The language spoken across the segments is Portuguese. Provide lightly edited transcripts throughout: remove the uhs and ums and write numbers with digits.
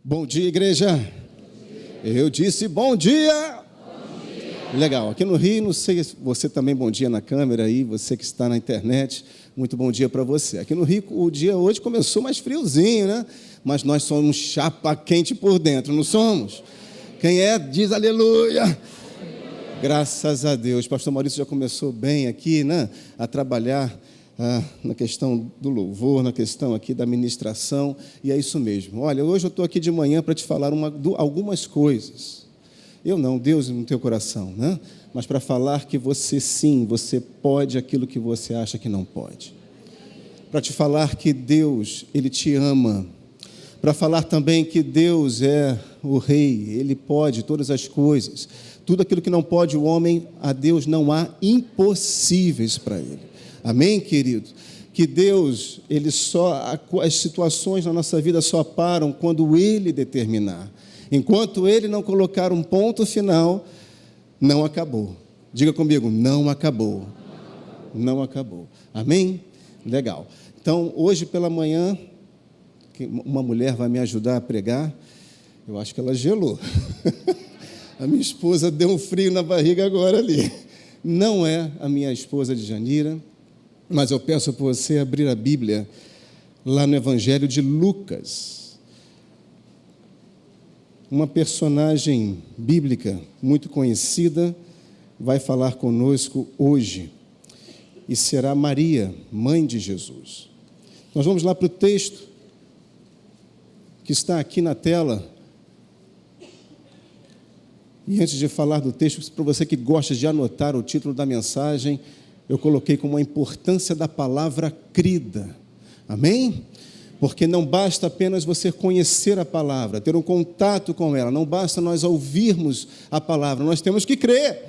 Bom dia, igreja. Eu disse bom dia. Legal, aqui no Rio, não sei se você também, bom dia na câmera aí, você que está na internet, muito bom dia para você. Aqui no Rio, o dia hoje começou mais friozinho, né? Mas nós somos chapa quente por dentro, não somos? Quem é, diz aleluia. Graças a Deus. Pastor Maurício já começou bem aqui, né? A trabalhar na questão do louvor, na questão aqui da ministração, e é isso mesmo. Olha, hoje eu estou aqui de manhã para te falar algumas coisas. Eu não, Deus no teu coração, né? Mas para falar que você sim, você pode aquilo que você acha que não pode. Para te falar que Deus, Ele te ama. Para falar também que Deus é o Rei, Ele pode todas as coisas. Tudo aquilo que não pode o homem, a Deus não há impossíveis para Ele. Amém, querido? Que Deus, as situações na nossa vida só param quando Ele determinar. Enquanto Ele não colocar um ponto final, não acabou. Diga comigo, não acabou. Não acabou. Amém? Legal. Então, hoje pela manhã, uma mulher vai me ajudar a pregar. Eu acho que ela gelou. A minha esposa deu um frio na barriga agora ali. Não é a minha esposa de Janira, mas eu peço para você abrir a Bíblia lá no Evangelho de Lucas. Uma personagem bíblica muito conhecida vai falar conosco hoje, e será Maria, mãe de Jesus. Nós vamos lá para o texto que está aqui na tela. E antes de falar do texto, para você que gosta de anotar o título da mensagem, eu coloquei como a importância da palavra crida. Amém? Porque não basta apenas você conhecer a palavra, ter um contato com ela, não basta nós ouvirmos a palavra, nós temos que crer.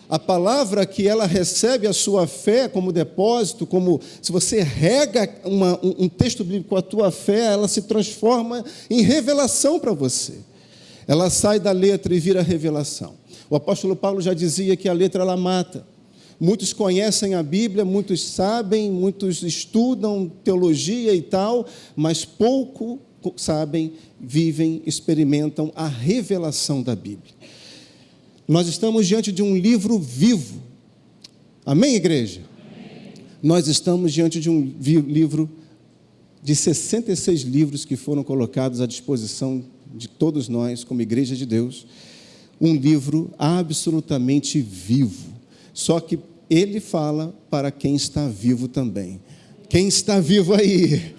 A palavra que ela recebe a sua fé como depósito, como se você rega um texto bíblico com a tua fé, ela se transforma em revelação para você. Ela sai da letra e vira revelação. O apóstolo Paulo já dizia que a letra ela mata. Muitos conhecem a Bíblia, muitos sabem, muitos estudam teologia e tal, mas pouco sabem, vivem, experimentam a revelação da Bíblia. Nós estamos diante de um livro vivo. Amém, igreja? Amém. Nós estamos diante de um livro de 66 livros que foram colocados à disposição de todos nós, como igreja de Deus. Um livro absolutamente vivo. Só que ele fala para quem está vivo também. Quem está vivo aí?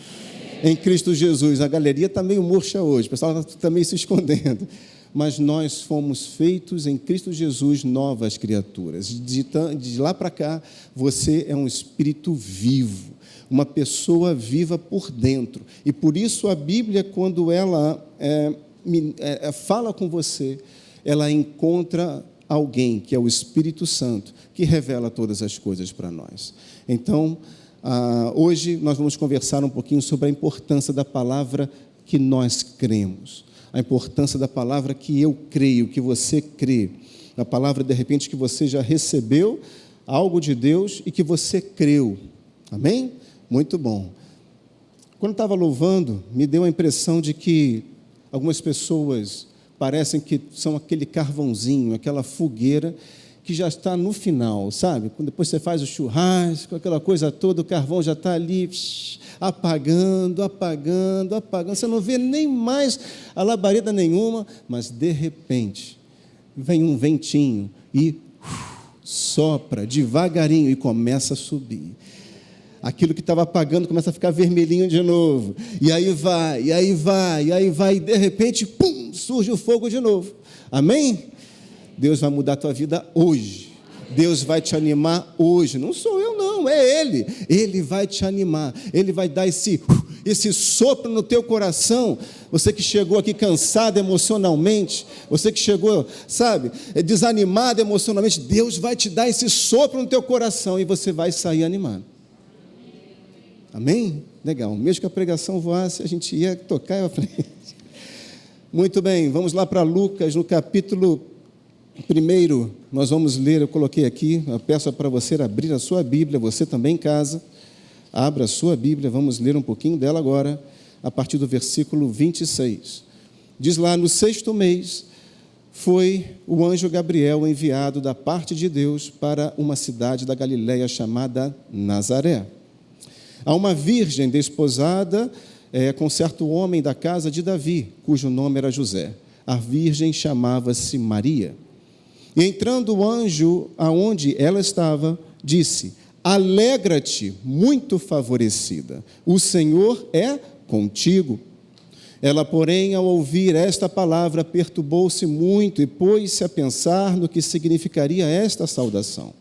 Em Cristo Jesus. A galeria está meio murcha hoje, o pessoal está meio se escondendo. Mas nós fomos feitos em Cristo Jesus novas criaturas. De lá para cá, você é um espírito vivo, uma pessoa viva por dentro. E por isso a Bíblia, quando ela fala com você, ela encontra alguém, que é o Espírito Santo, que revela todas as coisas para nós. Então, hoje nós vamos conversar um pouquinho sobre a importância da palavra que nós cremos, a importância da palavra que eu creio, que você crê, a palavra, de repente, que você já recebeu algo de Deus e que você creu. Amém? Muito bom. Quando estava louvando, me deu a impressão de que algumas pessoas parecem que são aquele carvãozinho, aquela fogueira que já está no final, sabe? Quando depois você faz o churrasco, aquela coisa toda, o carvão já está ali apagando. Você não vê nem mais a labareda nenhuma, mas de repente vem um ventinho e sopra devagarinho e começa a subir. Aquilo que estava apagando começa a ficar vermelhinho de novo. E aí vai, e de repente, pum, surge o fogo de novo. Amém? Deus vai mudar a tua vida hoje. Deus vai te animar hoje. Não sou eu não, é Ele. Ele vai te animar. Ele vai dar esse sopro no teu coração. Você que chegou aqui cansado emocionalmente, você que chegou, sabe, desanimado emocionalmente, Deus vai te dar esse sopro no teu coração e você vai sair animado. Amém? Legal. Mesmo que a pregação voasse, a gente ia tocar à frente. Muito bem, vamos lá para Lucas, no capítulo 1, nós vamos ler, eu coloquei aqui, eu peço para você abrir a sua Bíblia, você também em casa, abra a sua Bíblia, vamos ler um pouquinho dela agora, a partir do versículo 26. Diz lá, no 6º mês, foi o anjo Gabriel enviado da parte de Deus para uma cidade da Galileia chamada Nazaré. A uma virgem desposada com certo homem da casa de Davi, cujo nome era José. A virgem chamava-se Maria. E entrando o anjo aonde ela estava, disse: alegra-te, muito favorecida, o Senhor é contigo. Ela, porém, ao ouvir esta palavra, perturbou-se muito e pôs-se a pensar no que significaria esta saudação.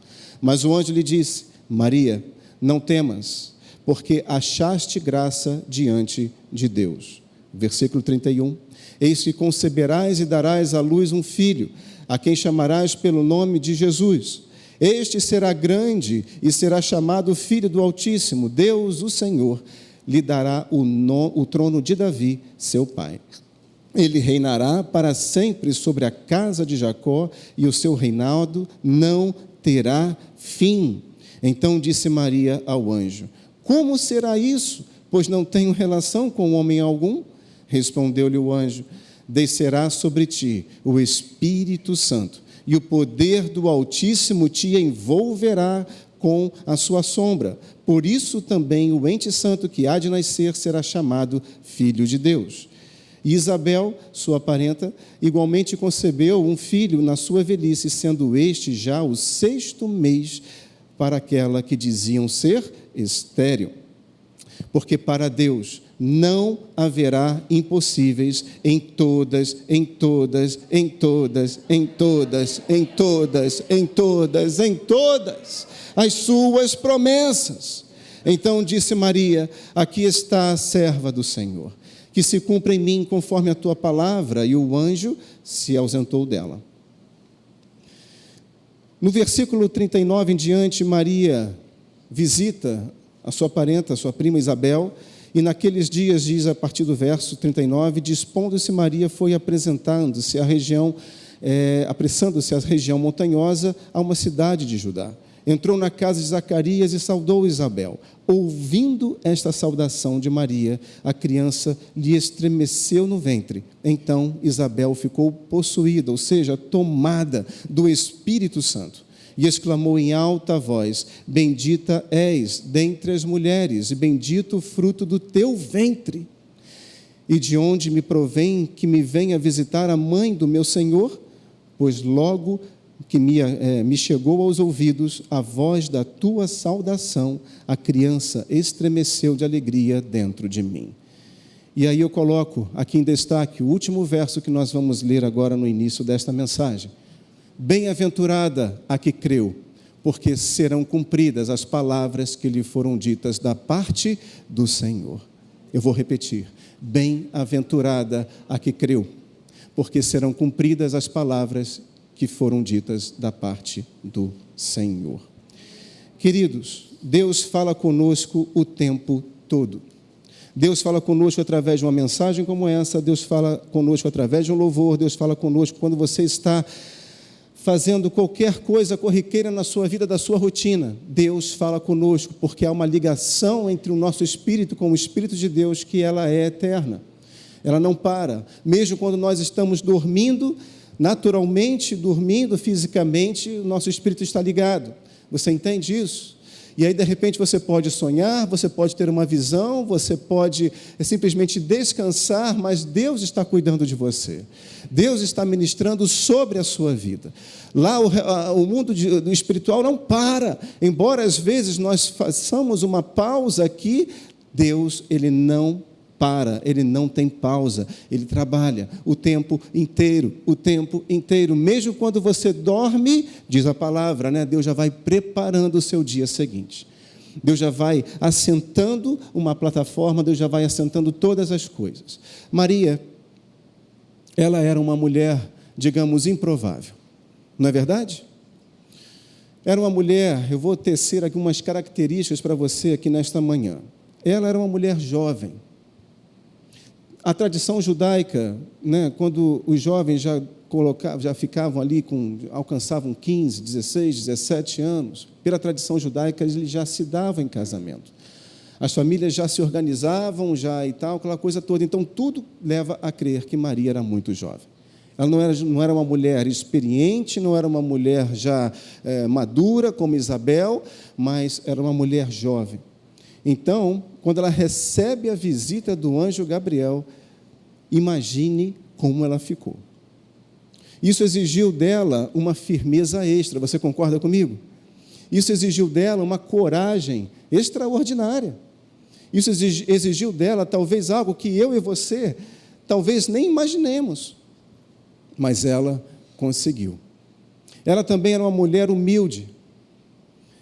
Mas o anjo lhe disse: Maria, não temas, porque achaste graça diante de Deus. Versículo 31. Eis que conceberás e darás à luz um filho, a quem chamarás pelo nome de Jesus. Este será grande e será chamado Filho do Altíssimo. Deus, o Senhor, lhe dará o trono de Davi, seu pai. Ele reinará para sempre sobre a casa de Jacó, e o seu reinado não terá fim. Então disse Maria ao anjo: como será isso? Pois não tenho relação com homem algum. Respondeu-lhe o anjo: descerá sobre ti o Espírito Santo, e o poder do Altíssimo te envolverá com a sua sombra. Por isso também o ente santo que há de nascer será chamado Filho de Deus. E Isabel, sua parenta, igualmente concebeu um filho na sua velhice, sendo este já o 6º mês para aquela que diziam ser estéril. Porque para Deus não haverá impossíveis em todas as suas promessas. Então disse Maria: aqui está a serva do Senhor, que se cumpra em mim conforme a tua palavra. E o anjo se ausentou dela. No versículo 39 em diante, Maria visita a sua parenta, a sua prima Isabel, e naqueles dias, diz a partir do verso 39, dispondo-se Maria, foi apressando-se à região montanhosa, a uma cidade de Judá. Entrou na casa de Zacarias e saudou Isabel. Ouvindo esta saudação de Maria, a criança lhe estremeceu no ventre. Então Isabel ficou possuída, ou seja, tomada do Espírito Santo. E exclamou em alta voz: bendita és dentre as mulheres, e bendito o fruto do teu ventre. E de onde me provém que me venha visitar a mãe do meu Senhor? Pois logo que me chegou aos ouvidos a voz da tua saudação, a criança estremeceu de alegria dentro de mim. E aí eu coloco aqui em destaque o último verso que nós vamos ler agora no início desta mensagem. Bem-aventurada a que creu, porque serão cumpridas as palavras que lhe foram ditas da parte do Senhor. Eu vou repetir: bem-aventurada a que creu, porque serão cumpridas as palavras que foram ditas da parte do Senhor. Queridos, Deus fala conosco o tempo todo. Deus fala conosco através de uma mensagem como essa, Deus fala conosco através de um louvor, Deus fala conosco quando você está fazendo qualquer coisa corriqueira na sua vida, da sua rotina. Deus fala conosco, porque há uma ligação entre o nosso espírito com o Espírito de Deus, que ela é eterna. Ela não para. Mesmo quando nós estamos dormindo, naturalmente dormindo fisicamente, o nosso espírito está ligado. Você entende isso? E aí, de repente, você pode sonhar, você pode ter uma visão, você pode simplesmente descansar, mas Deus está cuidando de você. Deus está ministrando sobre a sua vida. Lá, o mundo do espiritual não para. Embora, às vezes, nós façamos uma pausa aqui, Deus, Ele não para, Ele não tem pausa, Ele trabalha o tempo inteiro, mesmo quando você dorme, diz a palavra, né? Deus já vai preparando o seu dia seguinte, Deus já vai assentando uma plataforma, Deus já vai assentando todas as coisas. Maria, ela era uma mulher, digamos, improvável, não é verdade? Era uma mulher, eu vou tecer algumas características para você aqui nesta manhã. Ela era uma mulher jovem. A tradição judaica, né, quando os jovens já ficavam ali, alcançavam 15, 16, 17 anos, pela tradição judaica, eles já se davam em casamento. As famílias já se organizavam, já e tal, aquela coisa toda. Então, tudo leva a crer que Maria era muito jovem. Ela não era uma mulher experiente, não era uma mulher já madura, como Isabel, mas era uma mulher jovem. Então, quando ela recebe a visita do anjo Gabriel, imagine como ela ficou. Isso exigiu dela uma firmeza extra, você concorda comigo? Isso exigiu dela uma coragem extraordinária. Isso exigiu dela talvez algo que eu e você talvez nem imaginemos, mas ela conseguiu. Ela também era uma mulher humilde,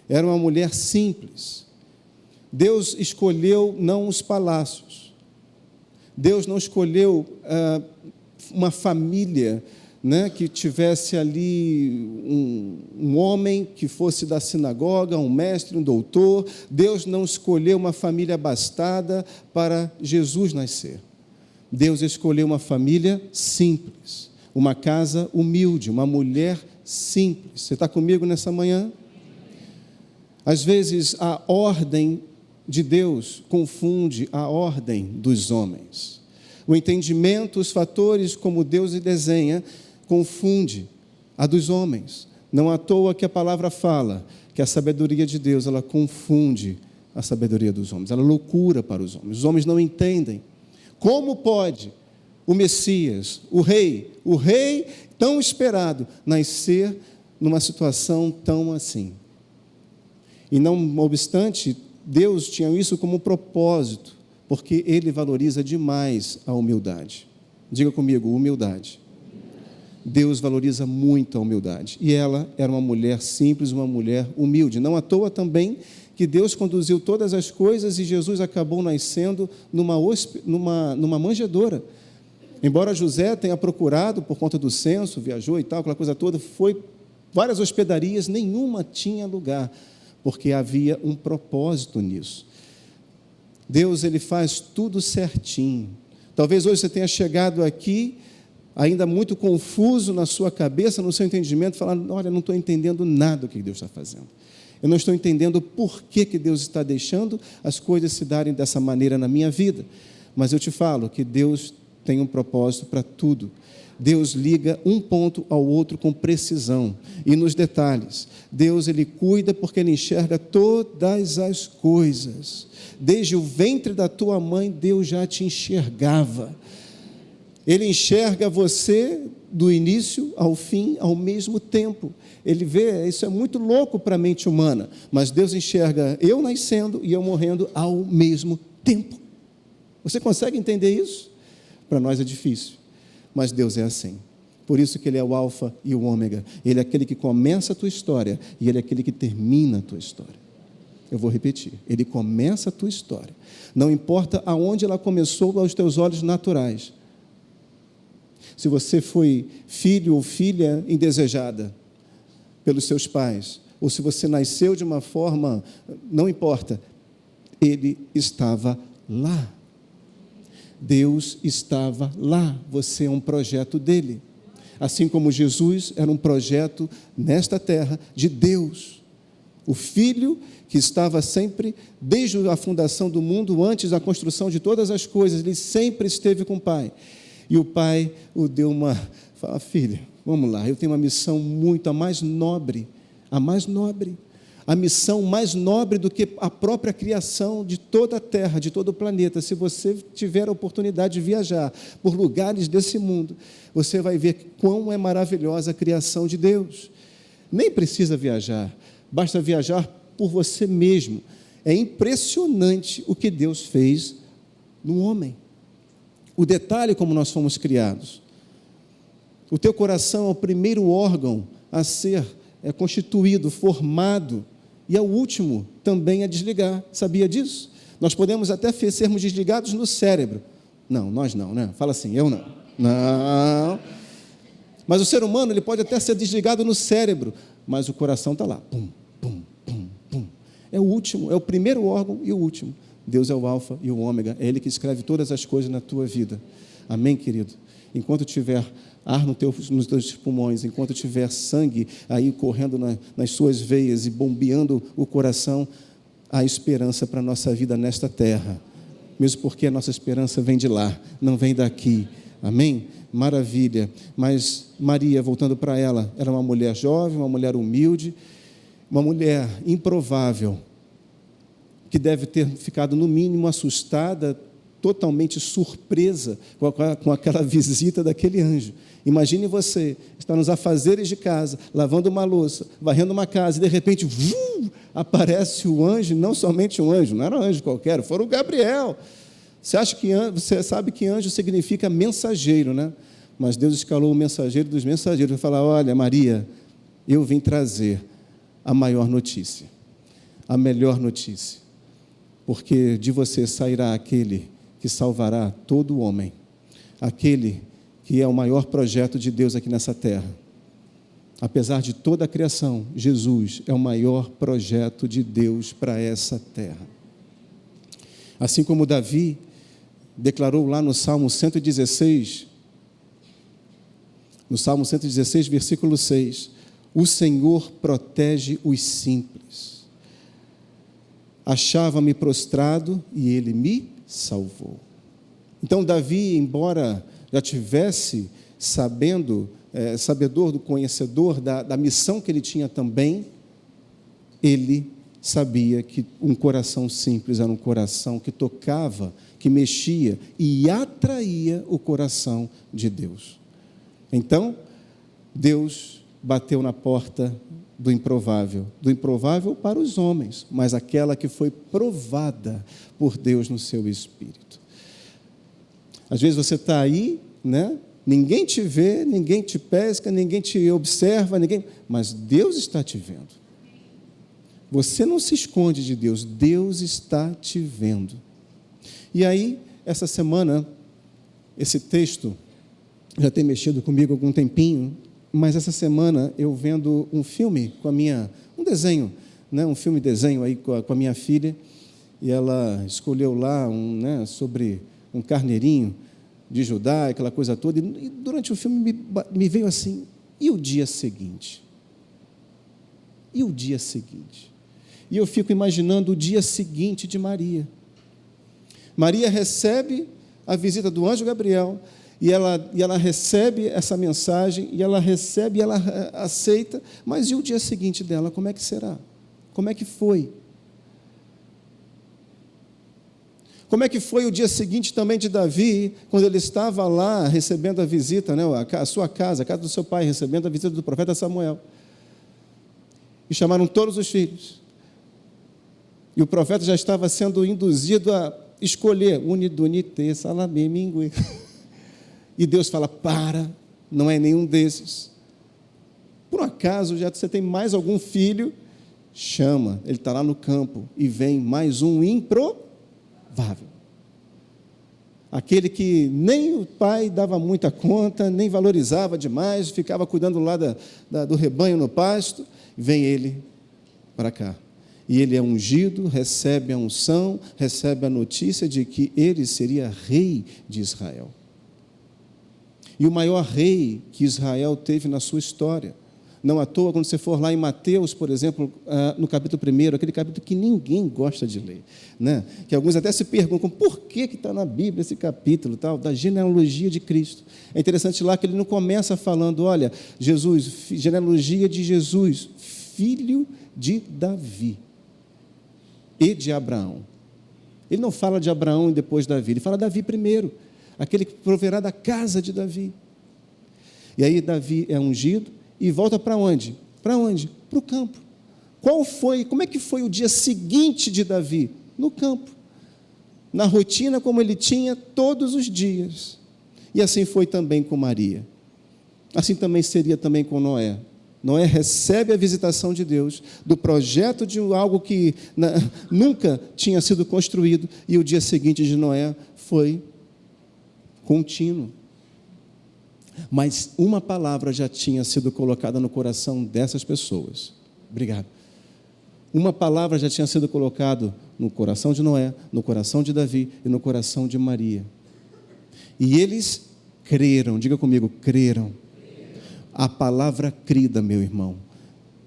era uma mulher simples. Deus escolheu não os palácios, Deus não escolheu uma família, né, que tivesse ali um homem que fosse da sinagoga, um mestre, um doutor. Deus não escolheu uma família abastada para Jesus nascer. Deus escolheu uma família simples, uma casa humilde, uma mulher simples. Você está comigo nessa manhã? Às vezes a ordem de Deus confunde a ordem dos homens. O entendimento, os fatores como Deus desenha, confunde a dos homens. Não à toa que a palavra fala que a sabedoria de Deus, ela confunde a sabedoria dos homens. Ela é loucura para os homens. Os homens não entendem. Como pode o Messias, o rei tão esperado, nascer numa situação tão assim? E não obstante, Deus tinha isso como propósito, porque Ele valoriza demais a humildade. Diga comigo, humildade. Deus valoriza muito a humildade. E ela era uma mulher simples, uma mulher humilde. Não à toa também que Deus conduziu todas as coisas e Jesus acabou nascendo numa manjedoura. Embora José tenha procurado por conta do censo, viajou e tal, aquela coisa toda, foi várias hospedarias, nenhuma tinha lugar, porque havia um propósito nisso. Deus, Ele faz tudo certinho. Talvez hoje você tenha chegado aqui ainda muito confuso na sua cabeça, no seu entendimento, falando, olha, não estou entendendo nada do que Deus está fazendo. Eu não estou entendendo por que Deus está deixando as coisas se darem dessa maneira na minha vida. Mas eu te falo que Deus tem um propósito para tudo. Deus liga um ponto ao outro com precisão e nos detalhes. Deus, Ele cuida porque Ele enxerga todas as coisas. Desde o ventre da tua mãe, Deus já te enxergava. Ele enxerga você do início ao fim, ao mesmo tempo. Ele vê, isso é muito louco para a mente humana, mas Deus enxerga eu nascendo e eu morrendo ao mesmo tempo. Você consegue entender isso? Para nós é difícil, mas Deus é assim. Por isso que Ele é o alfa e o ômega. Ele é aquele que começa a tua história e Ele é aquele que termina a tua história. Eu vou repetir, Ele começa a tua história. Não importa aonde ela começou aos teus olhos naturais. Se você foi filho ou filha indesejada pelos seus pais, ou se você nasceu de uma forma, não importa, Ele estava lá. Deus estava lá, você é um projeto dEle. Assim como Jesus era um projeto nesta terra de Deus. O Filho que estava sempre, desde a fundação do mundo, antes da construção de todas as coisas, Ele sempre esteve com o Pai. E o Pai o deu fala, filho, vamos lá, eu tenho uma missão a mais nobre, a missão mais nobre do que a própria criação de toda a terra, de todo o planeta. Se você tiver a oportunidade de viajar por lugares desse mundo, você vai ver quão é maravilhosa a criação de Deus. Nem precisa viajar, basta viajar por você mesmo. É impressionante o que Deus fez no homem. O detalhe como nós fomos criados. O teu coração é o primeiro órgão a ser constituído, formado, e é o último também a desligar. Sabia disso? Nós podemos até sermos desligados no cérebro. Não, nós não, né? Fala assim, eu não. Não. Mas o ser humano, ele pode até ser desligado no cérebro, mas o coração está lá. Pum, pum, pum, pum. É o último, é o primeiro órgão e o último. Deus é o alfa e o ômega, é Ele que escreve todas as coisas na tua vida. Amém, querido? Enquanto tiver ar nos teus pulmões, enquanto tiver sangue aí correndo nas suas veias e bombeando o coração, há esperança para a nossa vida nesta terra, mesmo porque a nossa esperança vem de lá, não vem daqui. Amém? Maravilha. Mas Maria, voltando para ela, era uma mulher jovem, uma mulher humilde, uma mulher improvável, que deve ter ficado, no mínimo, assustada, totalmente surpresa com aquela visita daquele anjo. Imagine você, estar nos afazeres de casa, lavando uma louça, varrendo uma casa, e de repente, aparece o anjo, não somente um anjo, não era um anjo qualquer, foi o Gabriel. Você sabe que anjo significa mensageiro, né? Mas Deus escalou o mensageiro dos mensageiros e falar: olha, Maria, eu vim trazer a maior notícia, a melhor notícia, porque de você sairá aquele que salvará todo homem, aquele que é o maior projeto de Deus aqui nessa terra. Apesar de toda a criação, Jesus é o maior projeto de Deus para essa terra. Assim como Davi declarou lá no Salmo 116, versículo 6, o Senhor protege os simples. Achava-me prostrado e Ele me salvou. Então Davi, embora já tivesse sabedor, conhecedor da missão que ele tinha também, ele sabia que um coração simples era um coração que tocava, que mexia e atraía o coração de Deus. Então, Deus bateu na porta do improvável para os homens, mas aquela que foi provada por Deus no seu espírito. Às vezes você está aí, né? Ninguém te vê, ninguém te pesca, ninguém te observa, mas Deus está te vendo. Você não se esconde de Deus, Deus está te vendo. E aí, essa semana, esse texto já tem mexido comigo há algum tempinho, mas essa semana eu vendo um filme um desenho, né, um filme-desenho aí com a minha filha, e ela escolheu lá sobre um carneirinho de Judá, aquela coisa toda, e durante o filme me veio assim: e o dia seguinte? E o dia seguinte? E eu fico imaginando o dia seguinte de Maria. Maria recebe a visita do anjo Gabriel, e ela recebe essa mensagem, e ela recebe, ela aceita, mas e o dia seguinte dela, como é que será? Como é que foi? Como é que foi o dia seguinte também de Davi, quando ele estava lá recebendo a visita, né, a sua casa, a casa do seu pai, recebendo a visita do profeta Samuel. E chamaram todos os filhos. E o profeta já estava sendo induzido a escolher, unidunite, salamé, mingue. E Deus fala: não é nenhum desses. Por um acaso, já você tem mais algum filho? Chama, ele está lá no campo, e vem mais um improvável. Aquele que nem o pai dava muita conta, nem valorizava demais, ficava cuidando lá do rebanho no pasto, vem ele para cá. E ele é ungido, recebe a unção, recebe a notícia de que ele seria rei de Israel. E o maior rei que Israel teve na sua história. Não à toa, quando você for lá em Mateus, por exemplo, no capítulo 1, aquele capítulo que ninguém gosta de ler, né? Que alguns até se perguntam, por que está na Bíblia esse capítulo, tal, da genealogia de Cristo? É interessante lá que ele não começa falando, olha, genealogia de Jesus, filho de Davi e de Abraão. Ele não fala de Abraão e depois Davi, ele fala Davi primeiro, aquele que proverá da casa de Davi. E aí Davi é ungido e volta para onde? Para onde? Para o campo. Como é que foi o dia seguinte de Davi? No campo. Na rotina como ele tinha todos os dias. E assim foi também com Maria. Assim também seria também com Noé. Noé recebe a visitação de Deus, do projeto de algo que nunca tinha sido construído, e o dia seguinte de Noé foi contínuo. Mas uma palavra já tinha sido colocada no coração dessas pessoas. Obrigado. Uma palavra já tinha sido colocada no coração de Noé, no coração de Davi e no coração de Maria. E eles creram, diga comigo, creram. A palavra crida, meu irmão,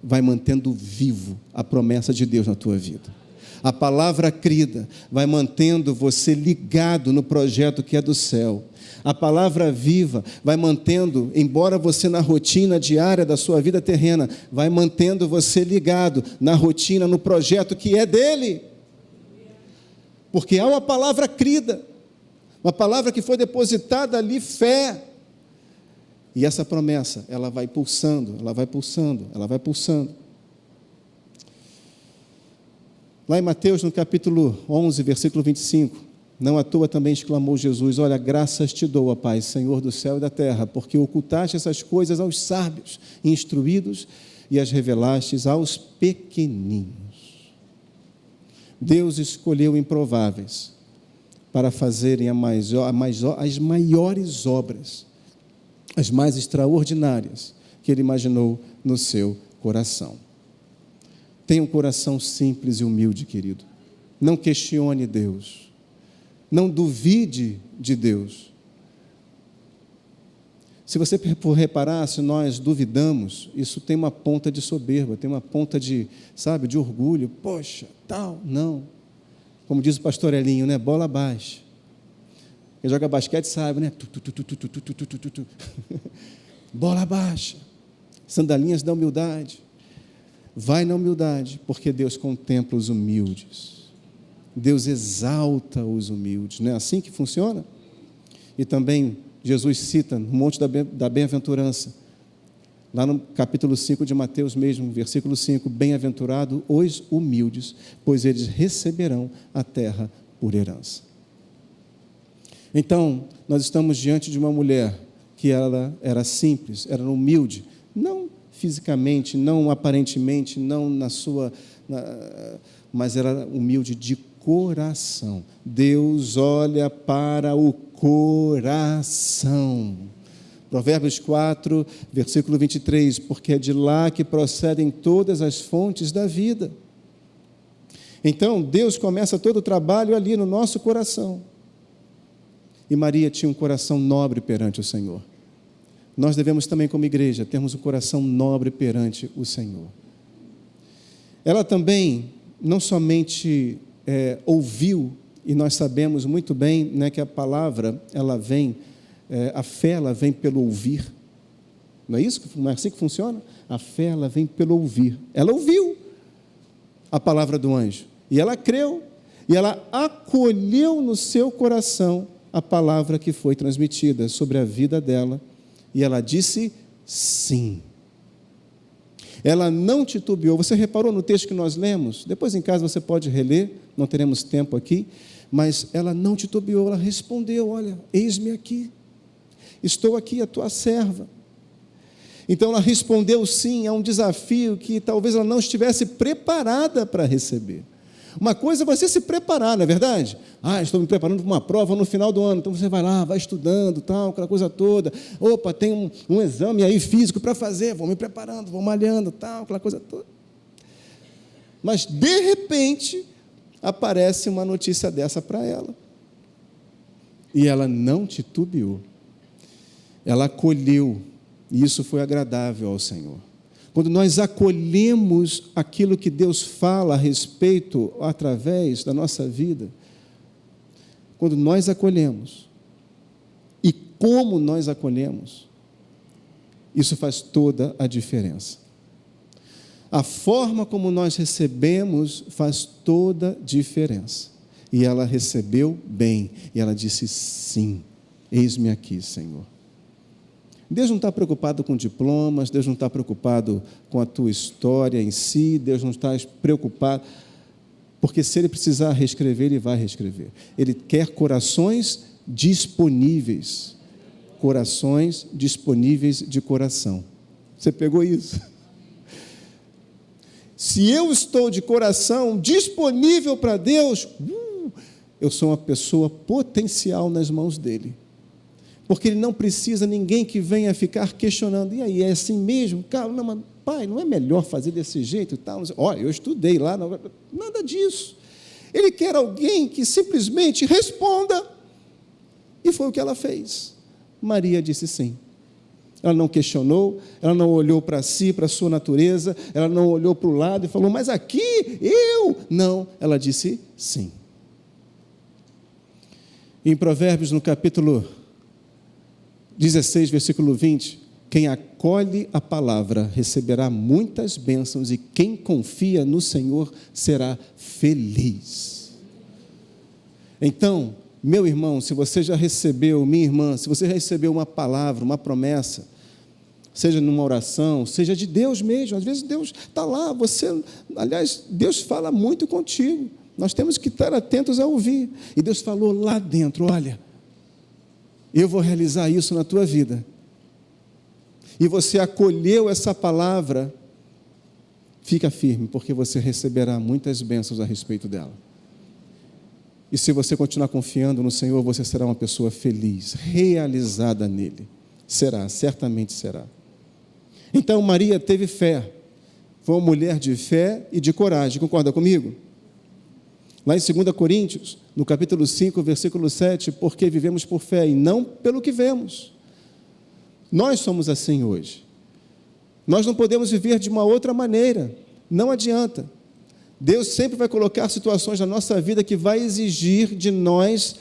vai mantendo vivo a promessa de Deus na tua vida. A palavra crida vai mantendo você ligado no projeto que é do céu. A palavra viva vai mantendo, embora você na rotina diária da sua vida terrena, vai mantendo você ligado na rotina, no projeto que é dele. Porque há uma palavra crida, uma palavra que foi depositada ali, fé. E essa promessa, ela vai pulsando, ela vai pulsando, ela vai pulsando. Lá em Mateus, no capítulo 11, versículo 25, não à toa também exclamou Jesus: olha, graças te dou, ó Pai, Senhor do céu e da terra, porque ocultaste essas coisas aos sábios e instruídos e as revelastes aos pequeninos. Deus escolheu improváveis para fazerem as maiores obras, as mais extraordinárias que Ele imaginou no seu coração. Tenha um coração simples e humilde, querido. Não questione Deus. Não duvide de Deus. Se você for reparar, se nós duvidamos, isso tem uma ponta de soberba, tem uma ponta de, de orgulho. Poxa, tal, não. Como diz o pastor Elinho, né? Bola baixa. Quem joga basquete sabe, né? Bola baixa. Sandalinhas da humildade. Vai na humildade, porque Deus contempla os humildes. Deus exalta os humildes. Não é assim que funciona? E também Jesus cita no Monte da Bem-aventurança, lá no capítulo 5 de Mateus mesmo, versículo 5, bem-aventurado os humildes, pois eles receberão a terra por herança. Então, nós estamos diante de uma mulher que ela era simples, era humilde, não fisicamente, não aparentemente, não mas era humilde de coração. Deus olha para o coração. Provérbios 4, versículo 23, porque é de lá que procedem todas as fontes da vida. Então, Deus começa todo o trabalho ali no nosso coração. E Maria tinha um coração nobre perante o Senhor. Nós devemos também, como igreja, termos um coração nobre perante o Senhor. Ela também, não somente ouviu, e nós sabemos muito bem, né, que a palavra, ela vem, a fé, ela vem pelo ouvir. Não é isso? Não é assim que funciona? A fé, ela vem pelo ouvir. Ela ouviu a palavra do anjo, e ela creu, e ela acolheu no seu coração a palavra que foi transmitida sobre a vida dela, e ela disse sim. Ela não titubeou. Você reparou no texto que nós lemos? Depois em casa você pode reler, não teremos tempo aqui, mas ela não titubeou, ela respondeu: olha, eis-me aqui, estou aqui, a tua serva. Então ela respondeu sim a um desafio que talvez ela não estivesse preparada para receber. Uma coisa é você se preparar, não é verdade? Estou me preparando para uma prova no final do ano, então você vai lá, vai estudando, tal, aquela coisa toda. Opa, tem um exame aí físico para fazer, vou me preparando, vou malhando, tal, aquela coisa toda. Mas, de repente, aparece uma notícia dessa para ela. E ela não titubeou. Ela acolheu, e isso foi agradável ao Senhor. Quando nós acolhemos aquilo que Deus fala a respeito, através da nossa vida, quando nós acolhemos, e como nós acolhemos, isso faz toda a diferença. A forma como nós recebemos faz toda a diferença. E ela recebeu bem, e ela disse sim, eis-me aqui, Senhor. Deus não está preocupado com diplomas, Deus não está preocupado com a tua história em si, Deus não está preocupado, porque se Ele precisar reescrever, Ele vai reescrever. Ele quer corações disponíveis de coração. Você pegou isso? Se eu estou de coração disponível para Deus, eu sou uma pessoa potencial nas mãos dEle. Porque Ele não precisa ninguém que venha ficar questionando. E aí, é assim mesmo? Cara, não, mas, pai, não é melhor fazer desse jeito e tal? Olha, eu estudei lá. Não, nada disso. Ele quer alguém que simplesmente responda. E foi o que ela fez. Maria disse sim. ela não questionou, ela não olhou para si, para a sua natureza, ela não olhou para o lado e falou, mas aqui, eu? Não, ela disse sim. Em Provérbios, no capítulo 16, versículo 20, quem acolhe a palavra receberá muitas bênçãos e quem confia no Senhor será feliz. Então, meu irmão, se você já recebeu, minha irmã, se você já recebeu uma palavra, uma promessa, seja numa oração, seja de Deus mesmo, às vezes Deus está lá, aliás, Deus fala muito contigo, nós temos que estar atentos a ouvir, e Deus falou lá dentro, olha, eu vou realizar isso na tua vida, e você acolheu essa palavra, fica firme, porque você receberá muitas bênçãos a respeito dela. E se você continuar confiando no Senhor, você será uma pessoa feliz, realizada nele. Será, certamente será. Então Maria teve fé, foi uma mulher de fé e de coragem, concorda comigo? Lá em 2 Coríntios, no capítulo 5, versículo 7, porque vivemos por fé e não pelo que vemos. Nós somos assim hoje. Nós não podemos viver de uma outra maneira, não adianta. Deus sempre vai colocar situações na nossa vida que vai exigir de nós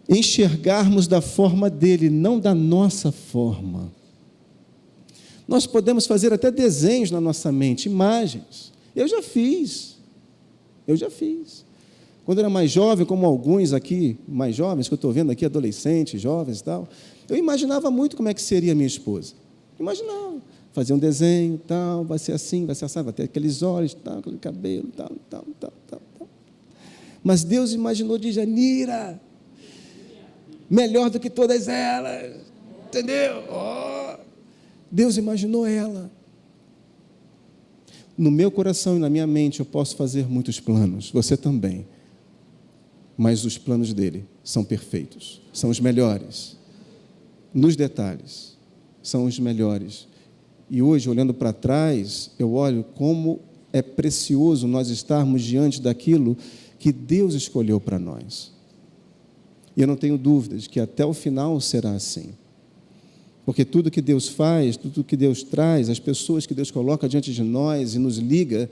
enxergarmos da forma dele, não da nossa forma. Nós podemos fazer até desenhos na nossa mente, imagens. Eu já fiz. Quando eu era mais jovem, como alguns aqui, mais jovens, que eu estou vendo aqui, adolescentes, jovens e tal, eu imaginava muito como é que seria a minha esposa. Imaginava. Fazer um desenho, tal, vai ser assim, vai ter aqueles olhos, tal, aquele cabelo, tal. Mas Deus imaginou de Janira, melhor do que todas elas, entendeu? Oh, Deus imaginou ela. No meu coração e na minha mente eu posso fazer muitos planos, você também, mas os planos dele são perfeitos, são os melhores, nos detalhes, são os melhores. E hoje, olhando para trás, eu olho como é precioso nós estarmos diante daquilo que Deus escolheu para nós. E eu não tenho dúvidas que até o final será assim. Porque tudo que Deus faz, tudo que Deus traz, as pessoas que Deus coloca diante de nós e nos liga,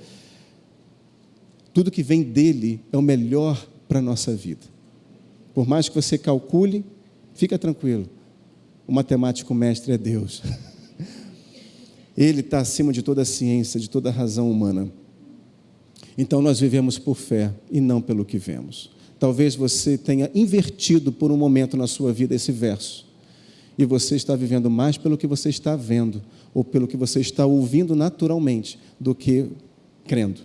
tudo que vem dele é o melhor para a nossa vida. Por mais que você calcule, fica tranquilo, o matemático mestre é Deus. Ele está acima de toda a ciência, de toda a razão humana. Então nós vivemos por fé e não pelo que vemos. Talvez você tenha invertido por um momento na sua vida esse verso. E você está vivendo mais pelo que você está vendo, ou pelo que você está ouvindo naturalmente, do que crendo.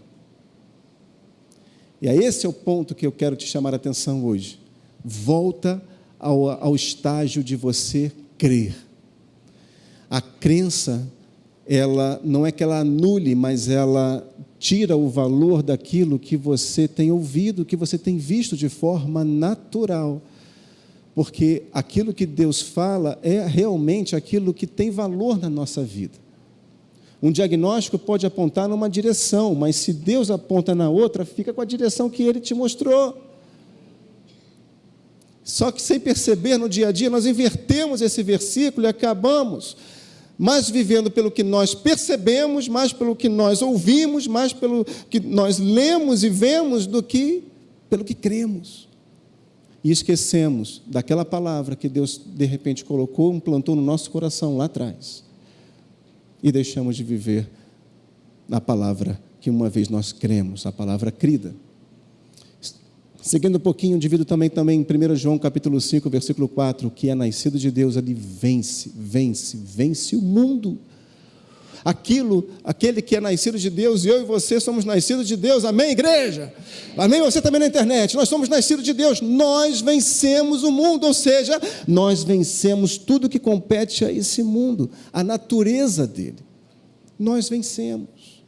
E esse é o ponto que eu quero te chamar a atenção hoje. Volta ao estágio de você crer. A crença, ela não é que ela anule, mas ela tira o valor daquilo que você tem ouvido, que você tem visto de forma natural. Porque aquilo que Deus fala é realmente aquilo que tem valor na nossa vida. Um diagnóstico pode apontar numa direção, mas se Deus aponta na outra, fica com a direção que Ele te mostrou. Só que sem perceber, no dia a dia, nós invertemos esse versículo e acabamos mais vivendo pelo que nós percebemos, mais pelo que nós ouvimos, mais pelo que nós lemos e vemos, do que pelo que cremos. E esquecemos daquela palavra que Deus, de repente, colocou, implantou no nosso coração lá atrás. E deixamos de viver na palavra que uma vez nós cremos, a palavra crida. Seguindo um pouquinho, o indivíduo também em 1 João capítulo 5, versículo 4, que é nascido de Deus, ele vence o mundo. Aquele que é nascido de Deus, e eu e você somos nascidos de Deus, amém, igreja? Amém, você também na internet, nós somos nascidos de Deus, nós vencemos o mundo, ou seja, nós vencemos tudo que compete a esse mundo, a natureza dele, nós vencemos,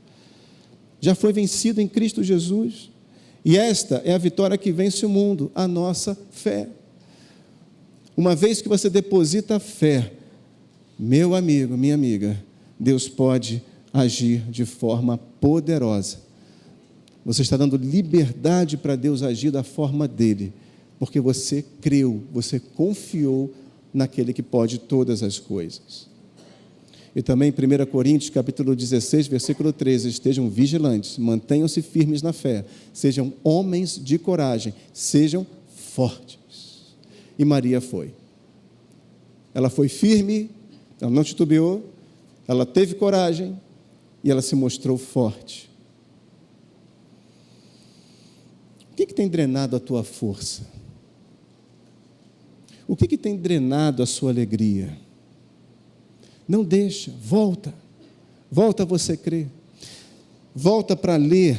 já foi vencido em Cristo Jesus, e esta é a vitória que vence o mundo, a nossa fé. Uma vez que você deposita fé, meu amigo, minha amiga, Deus pode agir de forma poderosa. Você está dando liberdade para Deus agir da forma dele, porque você creu, você confiou naquele que pode todas as coisas. E também 1 Coríntios, capítulo 16, versículo 13, estejam vigilantes, mantenham-se firmes na fé, sejam homens de coragem, sejam fortes. E Maria foi. Ela foi firme, ela não titubeou, ela teve coragem e ela se mostrou forte. O que tem drenado a tua força? O que tem drenado a sua alegria? Não deixa, volta a você crer. Volta para ler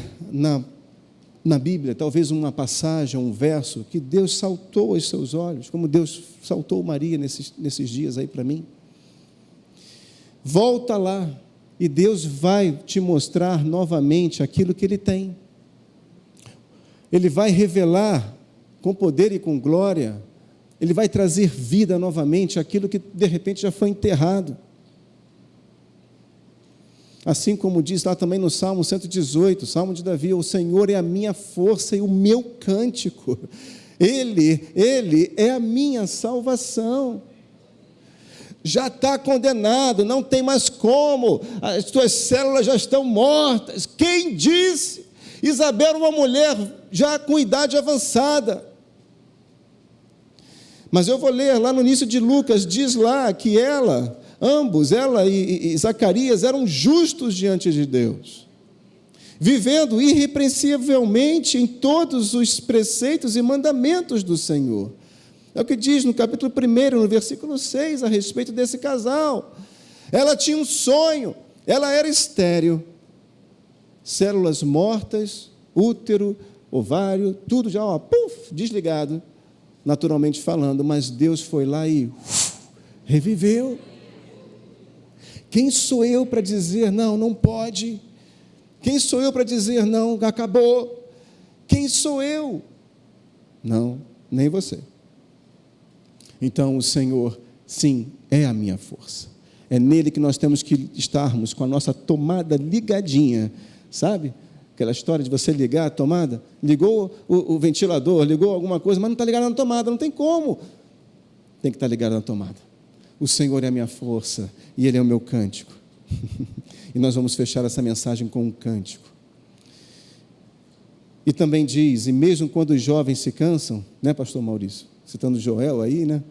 na Bíblia, talvez uma passagem, um verso, que Deus saltou aos seus olhos, como Deus saltou Maria nesses dias aí para mim. Volta lá, e Deus vai te mostrar novamente aquilo que Ele tem. Ele vai revelar com poder e com glória, Ele vai trazer vida novamente aquilo que de repente já foi enterrado. Assim como diz lá também no Salmo 118, Salmo de Davi, o Senhor é a minha força e o meu cântico. Ele é a minha salvação. Já está condenado, não tem mais como, as tuas células já estão mortas. Quem disse? Isabel, uma mulher já com idade avançada. Mas eu vou ler lá no início de Lucas, diz lá que ambos, ela e Zacarias, eram justos diante de Deus, vivendo irrepreensivelmente em todos os preceitos e mandamentos do Senhor. É o que diz no capítulo 1, no versículo 6, a respeito desse casal. Ela tinha um sonho, ela era estéril, células mortas, útero, ovário, tudo já, desligado, naturalmente falando, mas Deus foi lá e reviveu. Quem sou eu para dizer, não pode? Quem sou eu para dizer, não, acabou? Quem sou eu? Não, nem você. Então, o Senhor, sim, é a minha força. É nele que nós temos que estarmos com a nossa tomada ligadinha, sabe? Aquela história de você ligar a tomada, ligou o ventilador, ligou alguma coisa, mas não está ligado na tomada, não tem como. Tem que estar ligado na tomada. O Senhor é a minha força e Ele é o meu cântico. E nós vamos fechar essa mensagem com um cântico. E também diz, e mesmo quando os jovens se cansam, né, pastor Maurício? Citando Joel aí, né?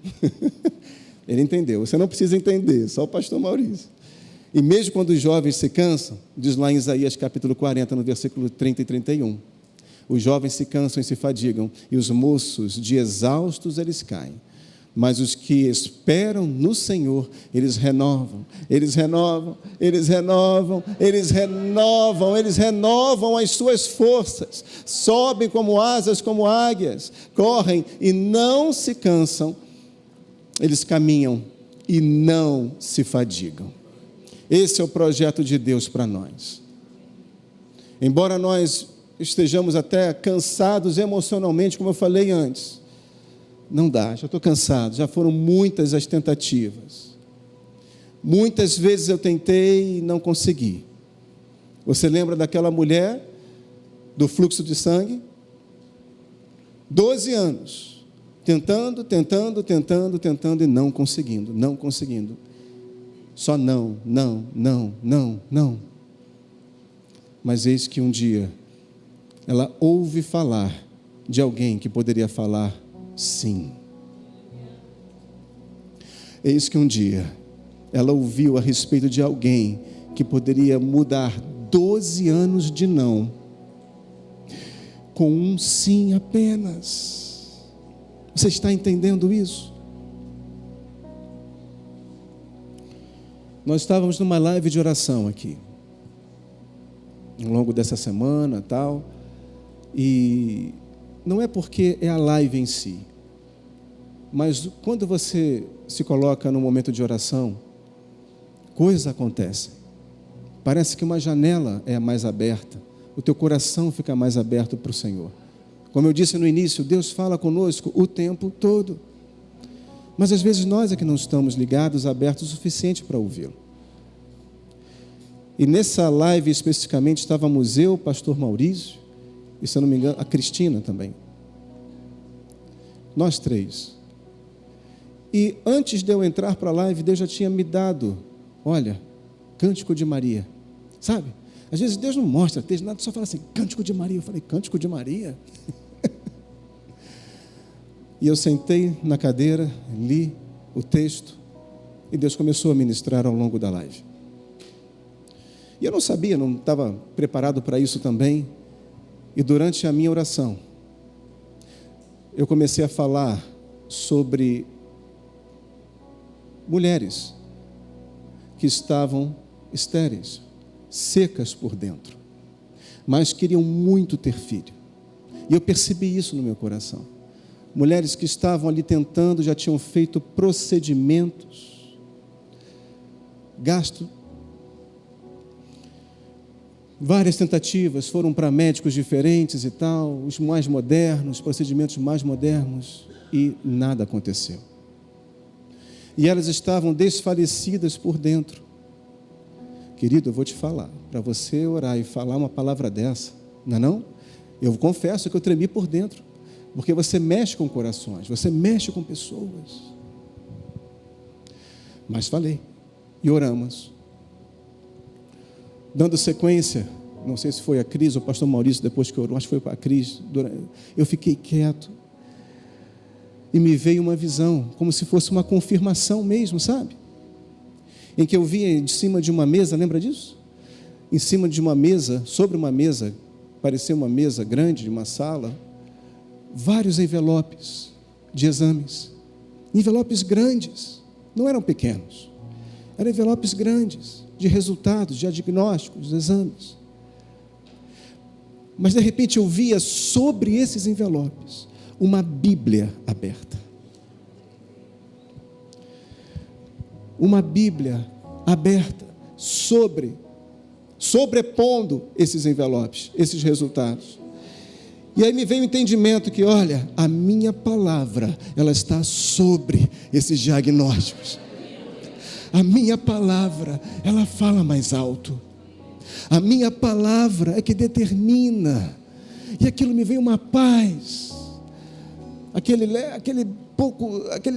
Ele entendeu, você não precisa entender, só o pastor Maurício. E mesmo quando os jovens se cansam, diz lá em Isaías capítulo 40, no versículo 30 e 31, os jovens se cansam e se fadigam, e os moços de exaustos eles caem. Mas os que esperam no Senhor, eles renovam as suas forças, sobem como asas, como águias, correm e não se cansam, eles caminham e não se fadigam. Esse é o projeto de Deus para nós. Embora nós estejamos até cansados emocionalmente, como eu falei antes, não dá, já estou cansado, já foram muitas as tentativas. Muitas vezes eu tentei e não consegui. Você lembra daquela mulher do fluxo de sangue? 12 anos, tentando e não conseguindo. Só não. Mas eis que um dia, ela ouve falar de alguém que poderia falar sim. Eis que um dia ela ouviu a respeito de alguém que poderia mudar 12 anos de não com um sim apenas. Você está entendendo isso? Nós estávamos numa live de oração aqui, ao longo dessa semana, tal, e não é porque é a live em si, mas quando você se coloca no momento de oração, coisas acontecem. Parece que uma janela é mais aberta, o teu coração fica mais aberto para o Senhor. Como eu disse no início, Deus fala conosco o tempo todo, mas às vezes nós é que não estamos ligados, abertos o suficiente para ouvi-lo. E nessa live especificamente estávamos eu, o pastor Maurício, e se eu não me engano, a Cristina também. Nós três. E antes de eu entrar para a live, Deus já tinha me dado, olha, Cântico de Maria. Sabe? Às vezes Deus não mostra texto, nada, só fala assim, Cântico de Maria. Eu falei, Cântico de Maria? E eu sentei na cadeira, li o texto, e Deus começou a ministrar ao longo da live. E eu não sabia, não estava preparado para isso também. E durante a minha oração, eu comecei a falar sobre mulheres que estavam estéreis, secas por dentro, mas queriam muito ter filho. E eu percebi isso no meu coração. Mulheres que estavam ali tentando, já tinham feito procedimentos, gasto várias tentativas, foram para médicos diferentes e tal, os mais modernos, procedimentos mais modernos, e nada aconteceu. E elas estavam desfalecidas por dentro. Querido, eu vou te falar, para você orar e falar uma palavra dessa, não é não? Eu confesso que eu tremi por dentro, porque você mexe com corações, você mexe com pessoas. Mas falei, e oramos. Dando sequência, não sei se foi a Cris ou o pastor Maurício, depois que orou, acho que foi para a Cris, eu fiquei quieto, e me veio uma visão, como se fosse uma confirmação mesmo, sabe? Em que eu via de cima de uma mesa, lembra disso? Em cima de uma mesa, sobre uma mesa, parecia uma mesa grande de uma sala, vários envelopes de exames, envelopes grandes, não eram pequenos, eram envelopes grandes, de resultados, de diagnósticos, de exames. Mas de repente eu via sobre esses envelopes uma Bíblia aberta. Uma Bíblia aberta sobrepondo esses envelopes, esses resultados. E aí me veio o entendimento que, olha, a minha palavra, ela está sobre esses diagnósticos. A minha palavra, ela fala mais alto. A minha palavra é que determina. E aquilo me veio uma paz. Aquele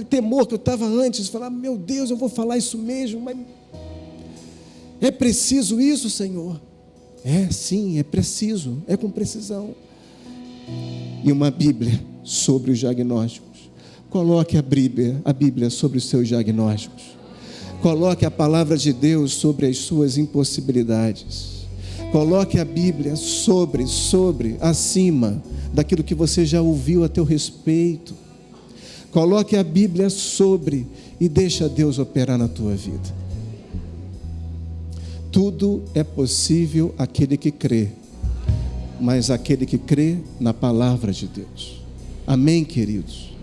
temor que eu estava antes, de falar, meu Deus, eu vou falar isso mesmo, mas é preciso isso, Senhor? É, sim, é preciso, é com precisão. E uma Bíblia sobre os diagnósticos. Coloque a Bíblia sobre os seus diagnósticos. Coloque a palavra de Deus sobre as suas impossibilidades. Coloque a Bíblia acima daquilo que você já ouviu a teu respeito. Coloque a Bíblia sobre e deixa Deus operar na tua vida. Tudo é possível àquele que crê, mas aquele que crê na palavra de Deus. Amém, queridos?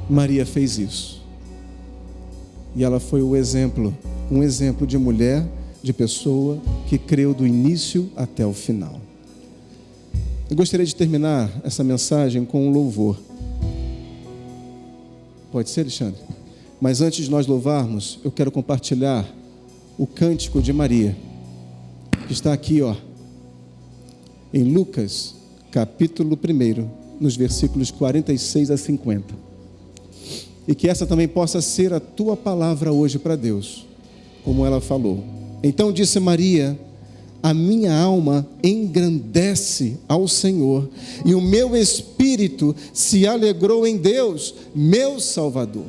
Maria fez isso. E ela foi um exemplo de mulher, de pessoa que creu do início até o final. Eu gostaria de terminar essa mensagem com um louvor. Pode ser, Alexandre? Mas antes de nós louvarmos, eu quero compartilhar o cântico de Maria, que está aqui, em Lucas, capítulo 1, nos versículos 46 a 50. E que essa também possa ser a tua palavra hoje para Deus, como ela falou. Então disse Maria: a minha alma engrandece ao Senhor, e o meu espírito se alegrou em Deus, meu Salvador,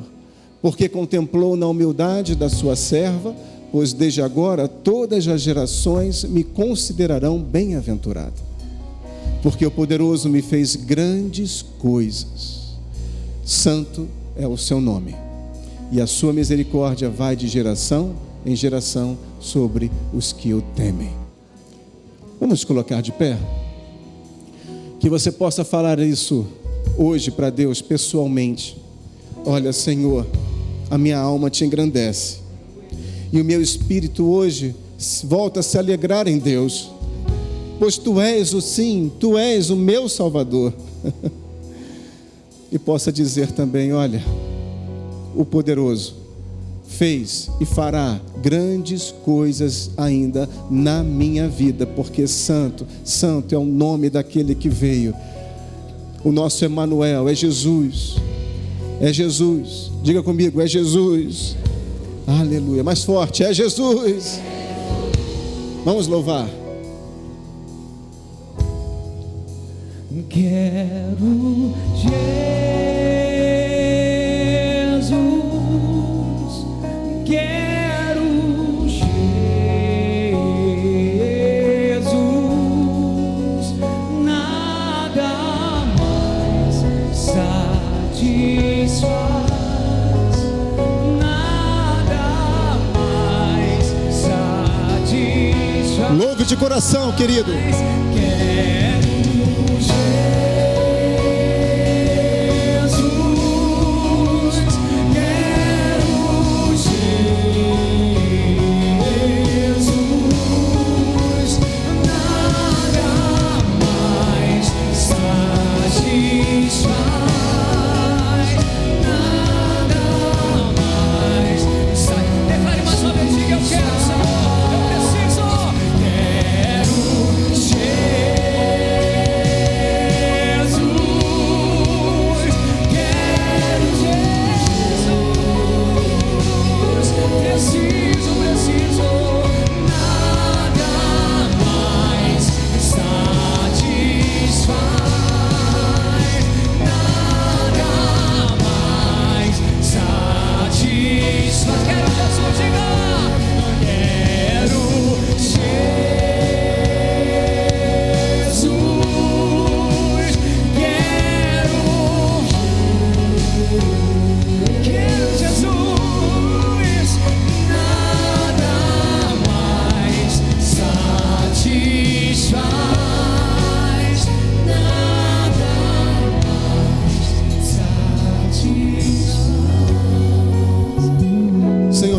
porque contemplou na humildade da sua serva, pois desde agora todas as gerações me considerarão bem-aventurada, porque o poderoso me fez grandes coisas. Santo é o seu nome, e a sua misericórdia vai de geração em geração sobre os que o temem. Vamos colocar de pé? Que você possa falar isso hoje para Deus pessoalmente. Olha, Senhor, a minha alma te engrandece, e o meu espírito hoje volta a se alegrar em Deus, pois tu és o meu Salvador. E possa dizer também: olha, o poderoso fez e fará grandes coisas ainda na minha vida, porque santo é o nome daquele que veio. O nosso Emanuel é Jesus. É Jesus. Diga comigo: é Jesus. Aleluia. Mais forte, é Jesus. Vamos louvar. Quero Jesus, quero Jesus, nada mais satisfaz, nada mais satisfaz. Louve de coração, querido.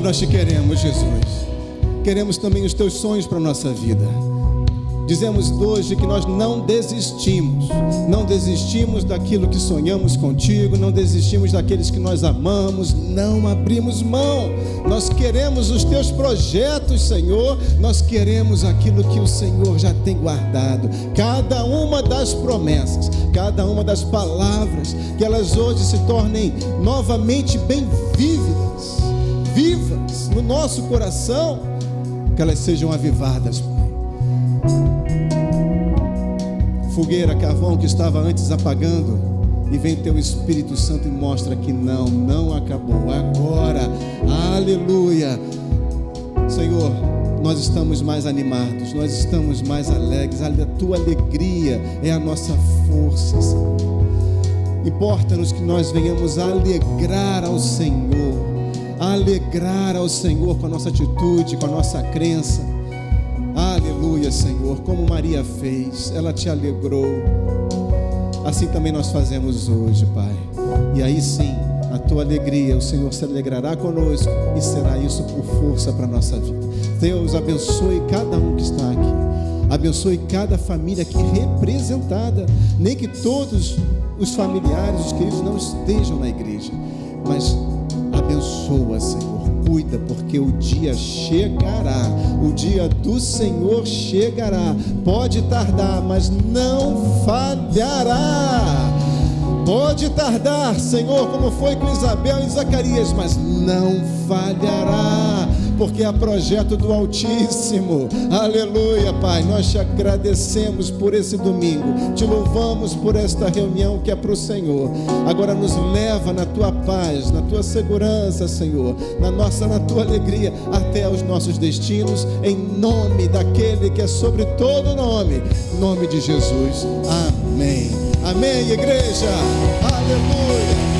Nós te queremos, Jesus. Queremos também os teus sonhos para a nossa vida. Dizemos hoje que nós não desistimos daquilo que sonhamos contigo, não desistimos daqueles que nós amamos, não abrimos mão. Nós queremos os teus projetos, Senhor, nós queremos aquilo que o Senhor já tem guardado. Cada uma das promessas, cada uma das palavras, que elas hoje se tornem novamente bem vivas no nosso coração, que elas sejam avivadas, Pai. Fogueira, carvão que estava antes apagando, e vem teu Espírito Santo e mostra que não acabou, agora, aleluia. Senhor, nós estamos mais animados, nós estamos mais alegres, a tua alegria é a nossa força, Senhor. Importa-nos que nós venhamos alegrar ao Senhor com a nossa atitude, com a nossa crença. Aleluia, Senhor, como Maria fez, ela te alegrou. Assim também nós fazemos hoje, Pai. E aí sim, a tua alegria, o Senhor se alegrará conosco, e será isso por força para a nossa vida. Deus abençoe cada um que está aqui, abençoe cada família aqui representada, nem que todos os familiares, os queridos não estejam na igreja, mas abençoa, Senhor, cuida, porque o dia chegará, o dia do Senhor chegará. Pode tardar, mas não falhará. Pode tardar, Senhor, como foi com Isabel e Zacarias, mas não falhará, porque há projeto do Altíssimo. Aleluia, Pai, nós te agradecemos por esse domingo, te louvamos por esta reunião que é para o Senhor. Agora nos leva na tua paz, na tua segurança, Senhor, na tua alegria, até os nossos destinos, em nome daquele que é sobre todo nome, em nome de Jesus. Amém. Amém, igreja. Aleluia.